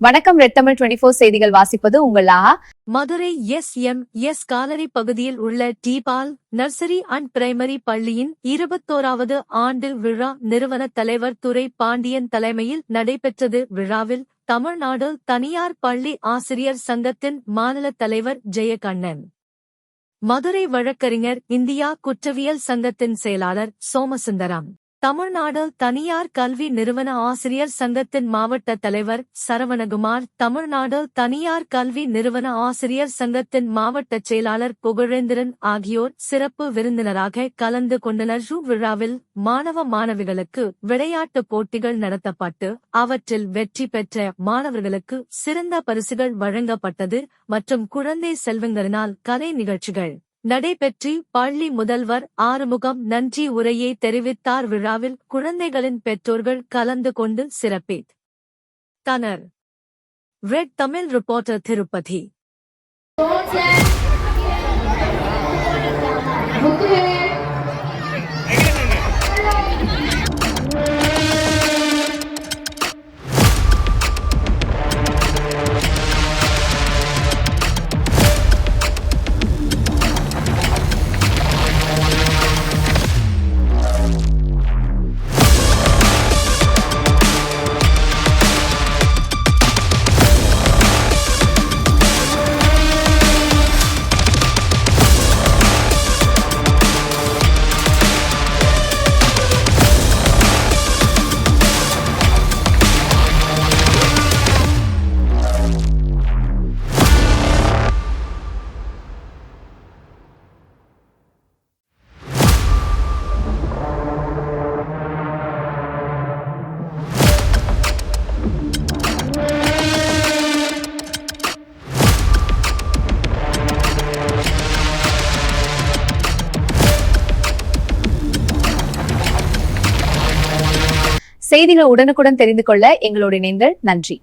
வணக்கம். ரெட் தமிழ் 24 செய்திகள் வாசிப்பது உங்கள் ஆஹா. மதுரை எஸ் காலனி பகுதியில் உள்ள டீபால் நர்சரி அண்ட் பிரைமரி பள்ளியின் 21வது ஆண்டு விழா நிறுவன தலைவர் துரை பாண்டியன் தலைமையில் நடைபெற்றது. விழாவில் தமிழ்நாடு தனியார் பள்ளி ஆசிரியர் சங்கத்தின் மாநில தலைவர் ஜெயகண்ணன், மதுரை வழக்கறிஞர் இந்தியா குற்றவியல் சங்கத்தின் செயலாளர் சோமசுந்தரம், தமிழ்நாடு தனியார் கல்வி நிறுவன ஆசிரியர் சங்கத்தின் மாவட்ட தலைவர் சரவணகுமார், தமிழ்நாடு தனியார் கல்வி நிறுவன ஆசிரியர் சங்கத்தின் மாவட்ட செயலாளர் புகழேந்திரன் ஆகியோர் சிறப்பு விருந்தினராக கலந்து கொண்டனர். விழாவில் மாணவ மாணவிகளுக்கு விளையாட்டுப் போட்டிகள் நடத்தப்பட்டு அவற்றில் வெற்றி பெற்ற மாணவர்களுக்கு சிறந்த பரிசுகள் வழங்கப்பட்டது மற்றும் குழந்தை செல்வங்களினால் கலை நிகழ்ச்சிகள் நடைபெற்று பள்ளி முதல்வர் ஆறுமுகம் நன்றி உரையை தெரிவித்தார். விழாவில் குழந்தைகளின் பெற்றோர்கள் கலந்து கொண்டு சிறப்பித்தனர். Red Tamil reporter Tirupati. செய்திகள் உடனுக்குடன் தெரிந்து கொள்ள எங்களோடு இணைந்தீர்கள். நன்றி.